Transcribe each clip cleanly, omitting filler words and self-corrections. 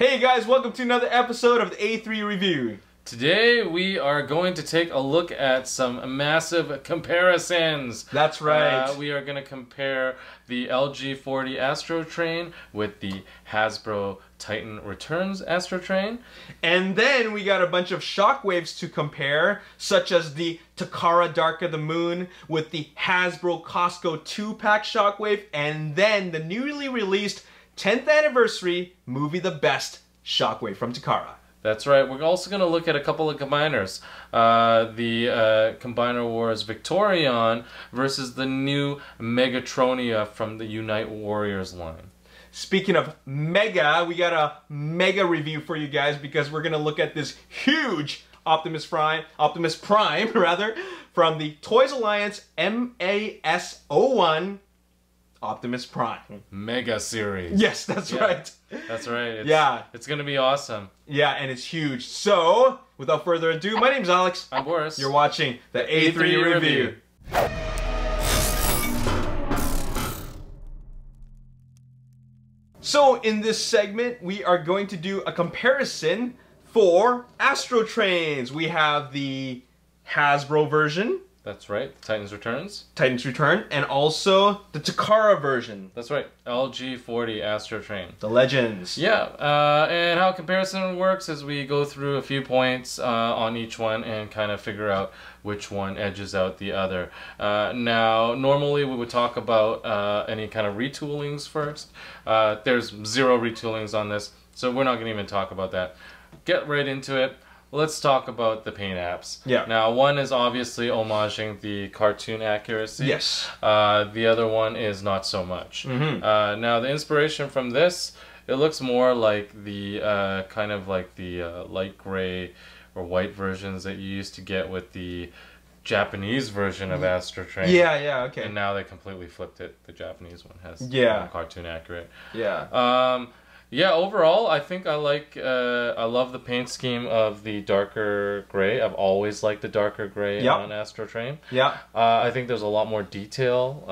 Hey guys, welcome to another episode of the A3U Review. Today we are going to take a look at some massive comparisons. That's right. We are going to compare the LG40 Astrotrain with the Hasbro Titan Returns Astrotrain. And then we got a bunch of shockwaves to compare, such as the Takara Dark of the Moon with the Hasbro Costco 2-pack shockwave, and then the newly released 10th anniversary movie The Best shockwave from Takara. That's right. We're also going to look at a couple of combiners. The combiner wars Victorion versus the new Megatronia from the Unite Warriors line. Speaking of Mega, we got a Mega review for you guys because we're going to look at this huge Optimus Prime rather, from the Toys Alliance MAS01 Optimus Prime. Mega series. Yes, that's right. That's right. It's going to be awesome. Yeah, and it's huge. So, without further ado, my name's Alex. I'm Boris. You're watching the A3U Review. So, in this segment, we are going to do a comparison for Astrotrains. We have the Hasbro version. That's right, Titans Returns. Titans Return, and also the Takara version. That's right, LG40 Astrotrain. The Legends. Yeah, and how comparison works is we go through a few points on each one and kind of figure out which one edges out the other. Now, normally we would talk about any kind of retoolings first. There's zero retoolings on this, so we're not going to even talk about that. Get right into it. Let's talk about the paint apps. Yeah. Now, one is obviously homaging the cartoon accuracy. Yes. The other one is not so much. Now, the inspiration from this, it looks more like the kind of like the light gray or white versions that you used to get with the Japanese version of Astrotrain. Yeah, okay. And now they completely flipped it. The Japanese one has cartoon accurate. Yeah. Yeah, overall, I think I love the paint scheme of the darker gray. I've always liked the darker gray on Astrotrain. Yeah. I think there's a lot more detail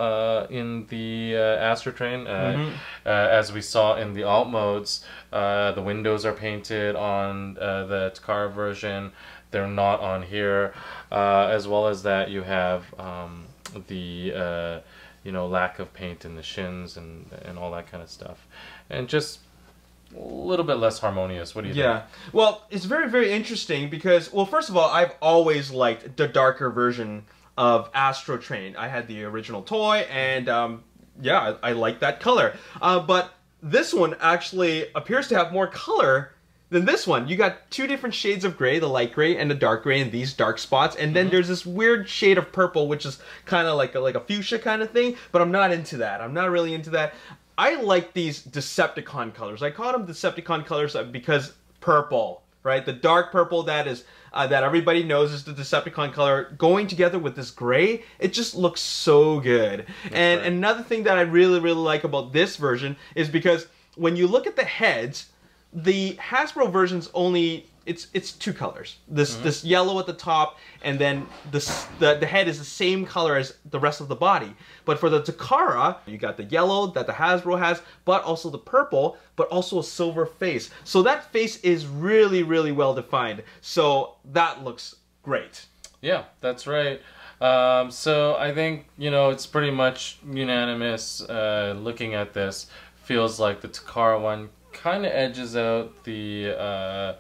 in the Astrotrain. As we saw in the alt modes, the windows are painted on the Takara version. They're not on here. As well as that, you have the lack of paint in the shins and all that kind of stuff. And just a little bit less harmonious. What do you think? Yeah, well, it's very, very interesting because, well, first of all, I've always liked the darker version of Astrotrain. I had the original toy, and yeah, I like that color. But this one actually appears to have more color than this one. You got two different shades of gray, the light gray and the dark gray, and these dark spots. And then there's this weird shade of purple, which is kind of like a fuchsia kind of thing. But I'm not into that. I'm not really into that. I like these Decepticon colors. I call them Decepticon colors because purple, right? The dark purple that is that everybody knows is the Decepticon color going together with this gray. It just looks so good. And another thing that I really, really like about this version is because when you look at the heads, the Hasbro version's only it's two colors. This yellow at the top, and then the head is the same color as the rest of the body. But for the Takara, you got the yellow that the Hasbro has, but also the purple, but also a silver face. So that face is really, really well defined. So that looks great. Yeah, that's right. So I think, it's pretty much unanimous looking at this. Feels like the Takara one kind of edges out the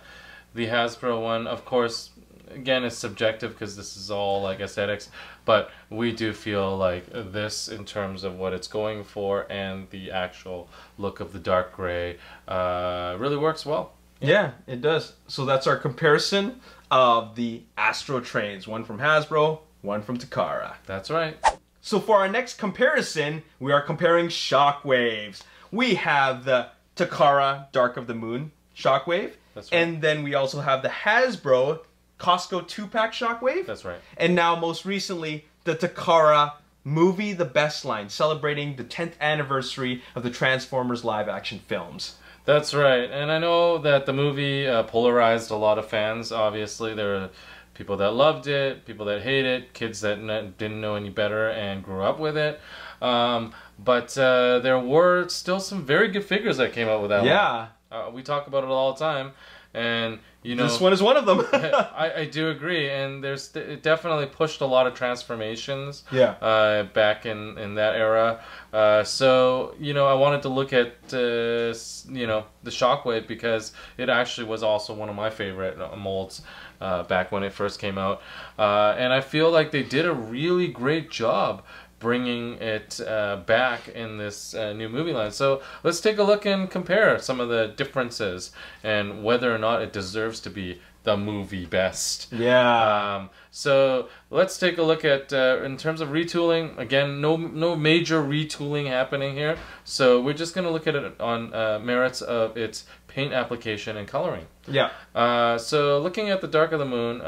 Hasbro one. Of course, again, it's subjective because this is all like aesthetics, but we do feel like this, in terms of what it's going for and the actual look of the dark gray, really works well. Yeah, it does. So that's our comparison of the Astrotrains, one from Hasbro, one from Takara. That's right. So for our next comparison, we are comparing shockwaves. We have the Takara Dark of the Moon shockwave. That's right. And then we also have the Hasbro Costco 2-pack shockwave. That's right. And now most recently, the Takara movie The Best line, celebrating the 10th anniversary of the Transformers live-action films. That's right. And I know that the movie polarized a lot of fans. Obviously, there are people that loved it, people that hate it, kids that didn't know any better and grew up with it. But there were still some very good figures that came out with that one. We talk about it all the time, and you know, this one is one of them. I do agree, and it definitely pushed a lot of transformations. Yeah. Back in that era. So you know, I wanted to look at you know, the Shockwave because it actually was also one of my favorite molds back when it first came out, and I feel like they did a really great job bringing it back in this new movie line. So let's take a look and compare some of the differences and whether or not it deserves to be the movie best. Yeah. So let's take a look at in terms of retooling. Again, no major retooling happening here. So we're just going to look at it on merits of its paint application and coloring. Yeah. So looking at the Dark of the Moon,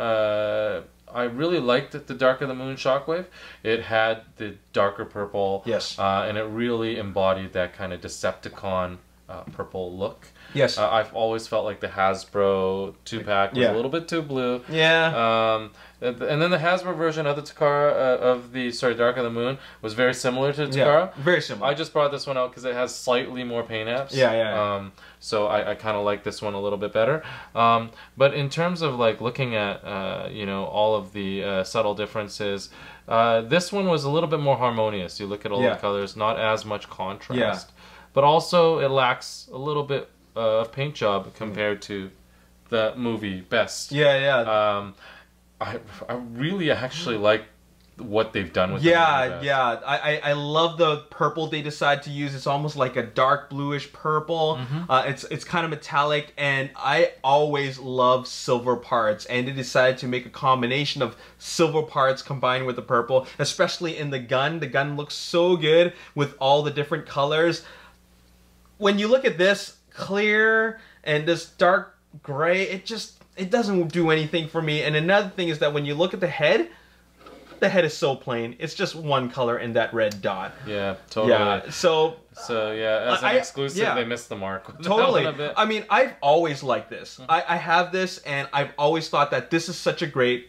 I really liked the Dark of the Moon Shockwave. It had the darker purple, yes, and it really embodied that kind of Decepticon purple look. Yes. I've always felt like the Hasbro 2-pack was a little bit too blue. Yeah. And then the Hasbro version of the Takara of the Dark of the Moon was very similar to Takara. Yeah, very similar. I just brought this one out because it has slightly more paint apps. Yeah. So I kind of like this one a little bit better. But in terms of like looking at you know, all of the subtle differences, this one was a little bit more harmonious. You look at all the colors, not as much contrast. But also it lacks a little bit of paint job compared to the movie best. I really actually like what they've done with I love the purple they decide to use. It's almost like a dark bluish purple. It's kind of metallic, and I always love silver parts, and they decided to make a combination of silver parts combined with the purple, especially in the gun. The gun looks so good with all the different colors. When you look at this clear and this dark gray, it doesn't do anything for me. And another thing is that when you look at the head is so plain. It's just one color in that red dot. Yeah, totally. Yeah, so yeah, as an exclusive, they missed the mark. Totally. I mean, I've always liked this. I have this, and I've always thought that this is such a great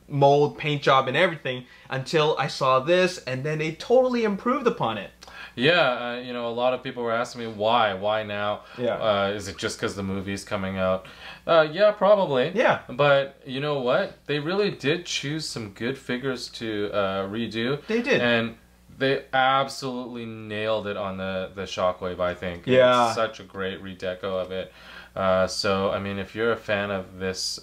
mold, paint job, and everything until I saw this, and then they totally improved upon it. Yeah, you know, a lot of people were asking me why now? Yeah. Is it just because the movie's coming out? Yeah, probably. Yeah. But you know what? They really did choose some good figures to redo. They did. And they absolutely nailed it on the Shockwave, I think. Yeah. It's such a great redeco of it. So, I mean, if you're a fan of this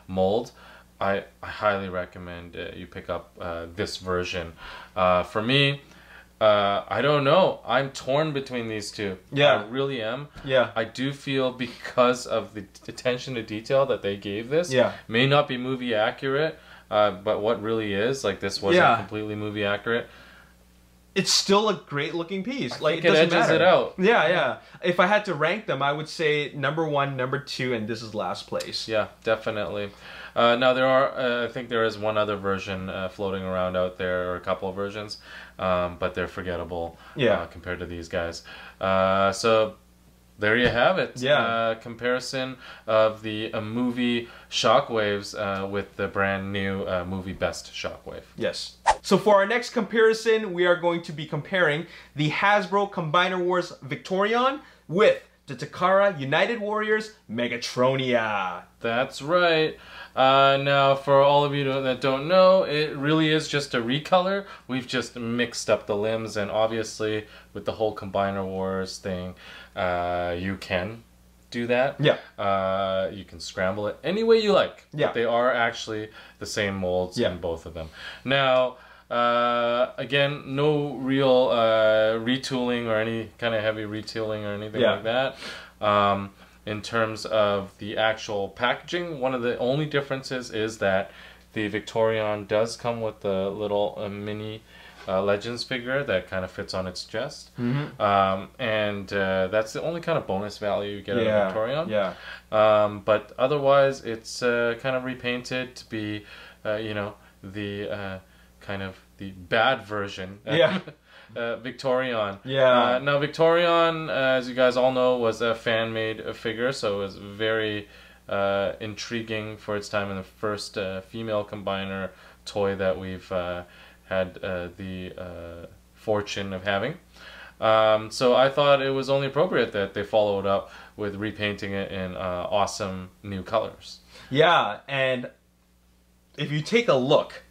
mold, I highly recommend you pick up this version. For me, I don't know. I'm torn between these two. Yeah. I really am. Yeah. I do feel because of the attention to detail that they gave this, may not be movie accurate, but what really is, like this wasn't completely movie accurate. It's still a great looking piece. Like, it doesn't edges matter. It out. Yeah. If I had to rank them, I would say number 1, number 2, and this is last place. Yeah, definitely. Now there are, I think there is one other version floating around out there, or a couple of versions, but they're forgettable compared to these guys. So there you have it. Yeah. Comparison of the movie Shockwaves with the brand new movie Best Shockwave. Yes. So for our next comparison, we are going to be comparing the Hasbro Combiner Wars Victorion with the Takara United Warriors Megatronia. That's right. Now, for all of you that don't know, it really is just a recolor. We've just mixed up the limbs, and obviously, with the whole Combiner Wars thing, you can do that. Yeah. You can scramble it any way you like. Yeah. But they are actually the same molds in both of them. Now, again, no real retooling or any kind of heavy retooling or anything like that. In terms of the actual packaging, one of the only differences is that the Victorion does come with a little mini Legends figure that kind of fits on its chest. And that's the only kind of bonus value you get out of Victorion. But otherwise, it's kind of repainted to be, you know, the kind of the bad version. Victorion. Now Victorion, as you guys all know, was a fan-made figure, so it was very intriguing for its time, and the first female combiner toy that we've had the fortune of having. So I thought it was only appropriate that they followed up with repainting it in awesome new colors. Yeah, and if you take a look,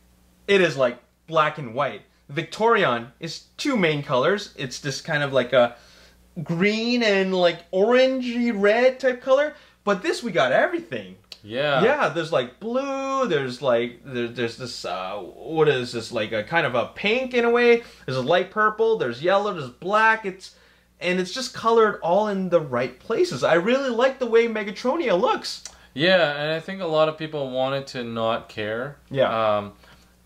it is like black and white. Victorion is two main colors. It's this kind of like a green and like orangey red type color. But this, we got everything. Yeah. Yeah, there's like blue, there's like, there's this, what is this, like a kind of a pink in a way. There's a light purple, there's yellow, there's black, and it's just colored all in the right places. I really like the way Megatronia looks. Yeah, and I think a lot of people wanted to not care. Yeah.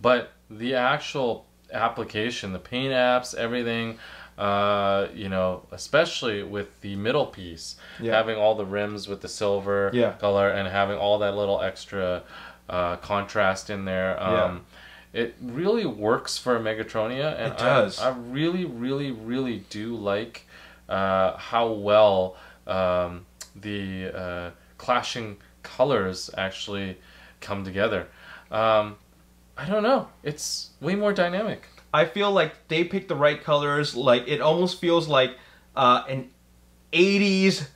But the actual application, the paint apps, everything, you know, especially with the middle piece, having all the rims with the silver color and having all that little extra contrast in there, it really works for Megatronia, and it does. I really, really, really do like how well the clashing colors actually come together. I don't know. It's way more dynamic. I feel like they picked the right colors. Like, it almost feels like an 80s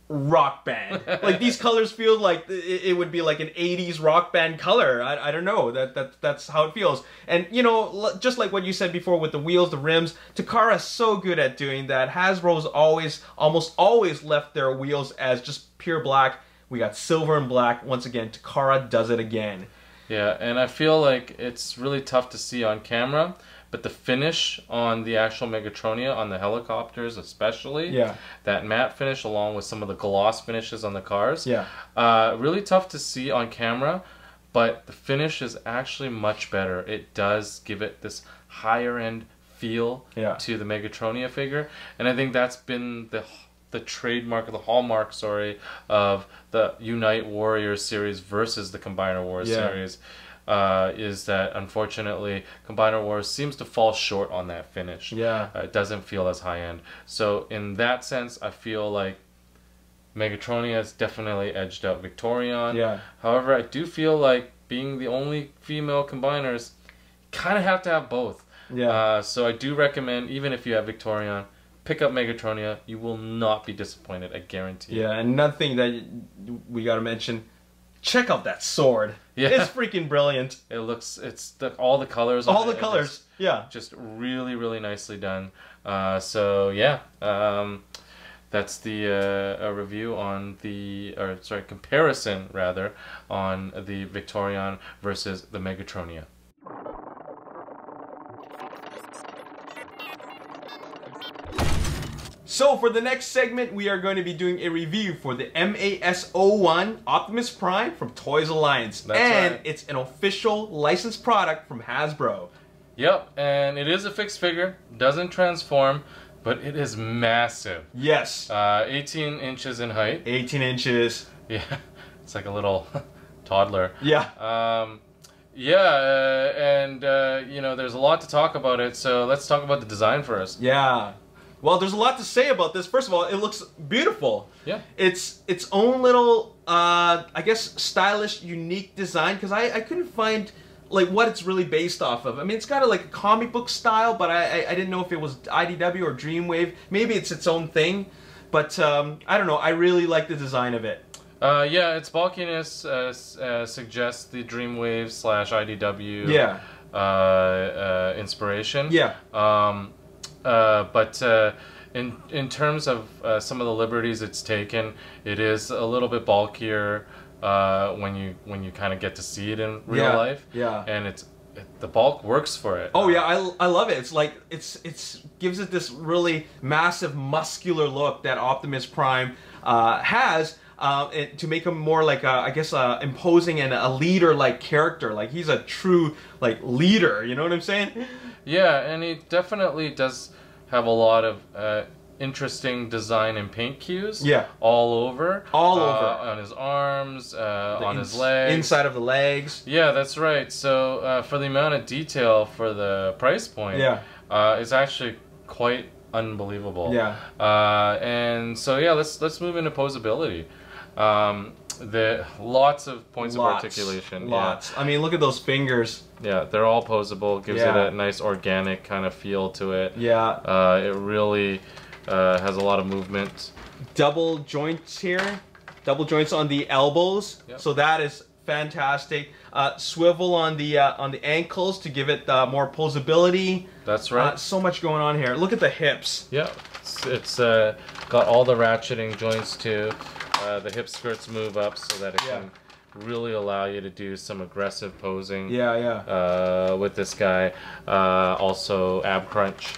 rock band. Like, these colors feel like it would be like an 80s rock band color. I don't know. That's how it feels. And, you know, just like what you said before with the wheels, the rims, Takara's so good at doing that. Hasbro's almost always left their wheels as just pure black. We got silver and black. Once again, Takara does it again. Yeah, and I feel like it's really tough to see on camera, but the finish on the actual Megatronia, on the helicopters especially, that matte finish along with some of the gloss finishes on the cars, really tough to see on camera, but the finish is actually much better. It does give it this higher end feel to the Megatronia figure, and I think that's been the trademark, the hallmark, sorry, of the Unite Warriors series versus the Combiner Wars series, is that unfortunately Combiner Wars seems to fall short on that finish. It doesn't feel as high end. So in that sense, I feel like Megatronia has definitely edged out Victorion. However, I do feel like being the only female combiners, kind of have to have both. So I do recommend, even if you have Victorion, pick up Megatronia. You will not be disappointed, I guarantee. Yeah, and another thing that we gotta mention, check out that sword. It's freaking brilliant. It looks, all the colors. All the colors, just really, really nicely done. So yeah, that's the review on the, comparison rather, on the Victorion versus the Megatronia. So for the next segment, we are going to be doing a review for the MAS01 Optimus Prime from Toys Alliance. That's right. It's an official licensed product from Hasbro. Yep, and it is a fixed figure, doesn't transform, but it is massive. Yes. 18 inches in height. 18 inches. Yeah, it's like a little toddler. Yeah. And you know, there's a lot to talk about it, so let's talk about the design first. Yeah. Well, there's a lot to say about this. First of all, it looks beautiful. Yeah. It's its own little, I guess, stylish, unique design, because I couldn't find like what it's really based off of. I mean, it's got like a comic book style, but I didn't know if it was IDW or Dreamwave. Maybe it's its own thing, but I don't know. I really like the design of it. Yeah, its bulkiness suggests the Dreamwave / IDW inspiration. Yeah. But in terms of some of the liberties it's taken, it is a little bit bulkier when you kind of get to see it in real life. Yeah. And the bulk works for it. Oh yeah, I love it. It's like it's gives it this really massive muscular look that Optimus Prime has. To make him more like I guess imposing and a leader-like character. Like he's a true like leader. You know what I'm saying? Yeah, and he definitely does have a lot of interesting design and paint cues. Yeah. All over. All over. On his arms, on his legs. Inside of the legs. Yeah, that's right. So for the amount of detail for the price point, it's actually quite unbelievable. Yeah. And so yeah, let's move into posability. Lots of points of articulation. Lots. Yeah. I mean, look at those fingers. Yeah, they're all poseable. Gives it a nice organic kind of feel to it. Yeah. It really has a lot of movement. Double joints here. Double joints on the elbows. Yep. So that is fantastic. Swivel on the ankles to give it more posability. That's right. So much going on here. Look at the hips. Yeah, it's got all the ratcheting joints too. The hip skirts move up so that it can really allow you to do some aggressive posing. With this guy. Also ab crunch.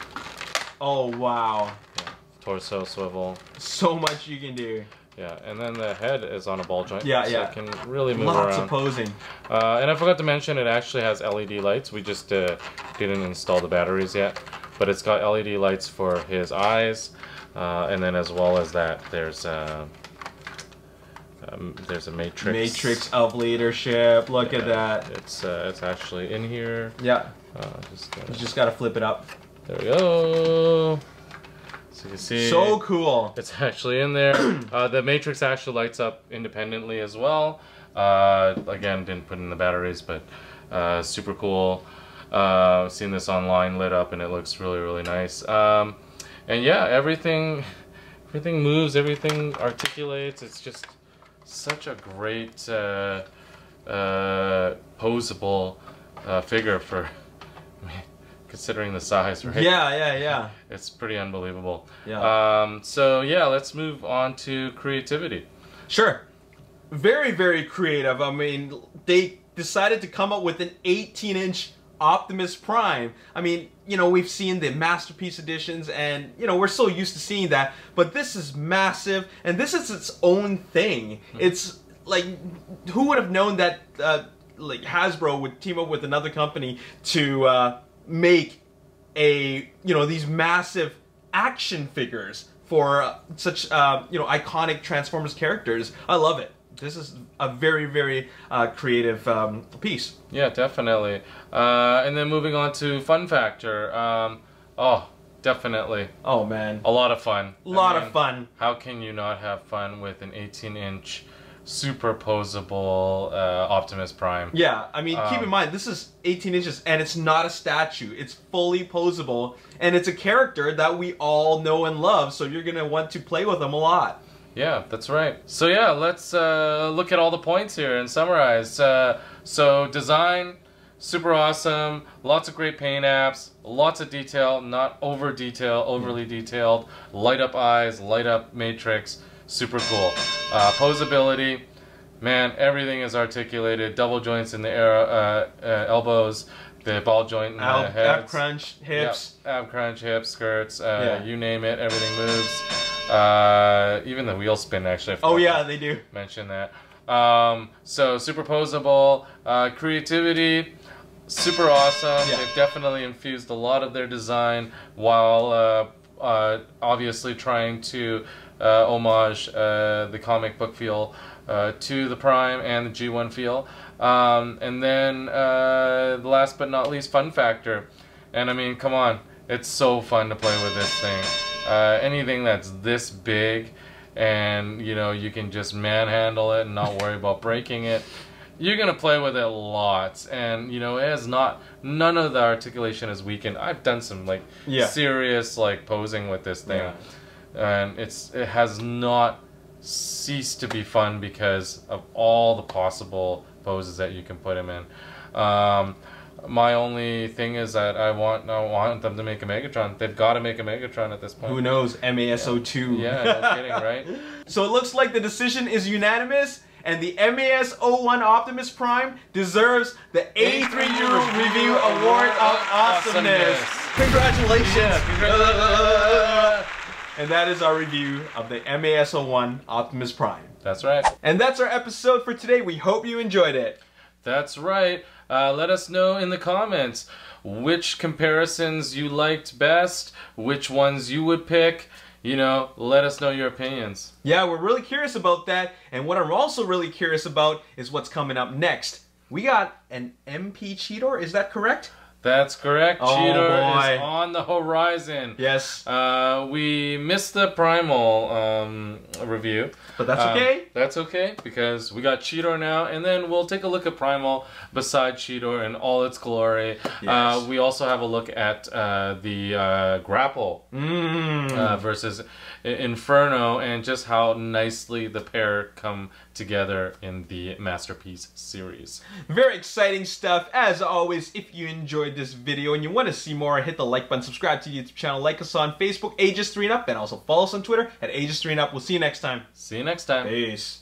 Oh wow. Yeah. Torso swivel. So much you can do. Yeah, and then the head is on a ball joint. Yeah, so it can really move around. Lots of posing. And I forgot to mention, it actually has LED lights. We just didn't install the batteries yet, but it's got LED lights for his eyes, and then as well as that, there's a matrix. Matrix of leadership. Look at that. It's actually in here. Yeah. You just gotta flip it up. There we go. So you can see. So cool. It's actually in there. The matrix actually lights up independently as well. Again, didn't put in the batteries, but super cool. Seen this online lit up, and it looks really, really nice. And yeah, everything moves, everything articulates. It's just such a great poseable figure for. Considering the size, right? Yeah. It's pretty unbelievable. Yeah. So yeah, let's move on to creativity. Sure. Very, very creative. I mean, they decided to come up with an 18-inch Optimus Prime. I mean, you know, we've seen the Masterpiece editions, and, you know, we're so used to seeing that. But this is massive, and this is its own thing. It's like, who would have known that, like, Hasbro would team up with another company to make these massive action figures for such iconic Transformers characters. I love it. This is a very, very creative piece. Yeah, definitely. And then moving on to fun factor. Definitely. Oh man, a lot of fun. A lot of fun. How can you not have fun with an 18-inch superposable Optimus Prime? Yeah, I mean, keep in mind, this is 18 inches, and it's not a statue. It's fully posable, and it's a character that we all know and love, so you're going to want to play with them a lot. Yeah, that's right. So yeah, let's look at all the points here and summarize. So design, super awesome, lots of great paint apps, lots of detail, not overly detailed, light up eyes, light up matrix, super cool. Posability, man, everything is articulated. Double joints in the elbows, the ball joint in the head. Ab crunch, hips. Yep, ab crunch, hips, skirts, you name it, everything moves. Even the wheel spin, actually. Oh yeah, they do. Mention that. So super posable, creativity, super awesome. Yeah. They've definitely infused a lot of their design while obviously trying to homage the comic book feel to the Prime and the G1 feel. And then last but not least, fun factor. And I mean, come on, it's so fun to play with this thing. Anything that's this big and you can just manhandle it and not worry about breaking it, you're gonna play with it lots. And it has none of the articulation is weakened. I've done some serious posing with this thing. And it has not ceased to be fun because of all the possible poses that you can put him in. My only thing is that I want them to make a Megatron. They've got to make a Megatron at this point. Who knows? MAS02. Yeah, no kidding, right? So it looks like the decision is unanimous, and the MAS01 Optimus Prime deserves the A3U Review Award of Awesomeness. Congratulations! Yeah, congratulations. And that is our review of the MAS01 Optimus Prime. That's right. And that's our episode for today. We hope you enjoyed it. That's right. Let us know in the comments which comparisons you liked best, which ones you would pick. Let us know your opinions. Yeah, we're really curious about that. And what I'm also really curious about is what's coming up next. We got an MP Cheetor, is that correct? That's correct. Oh, Cheetor boy. is on the horizon. Yes. We missed the Primal review. But that's okay. That's okay, because we got Cheetor now, and then we'll take a look at Primal beside Cheetor in all its glory. Yes. We also have a look at the Grapple versus Inferno, and just how nicely the pair come together in the Masterpiece series. Very exciting stuff. As always, if you enjoyed this video and you want to see more, hit the like button, subscribe to the YouTube channel, like us on Facebook, Ages3 and Up, and also follow us on Twitter at Ages3 and Up. We'll see you next time. See you next time. Peace.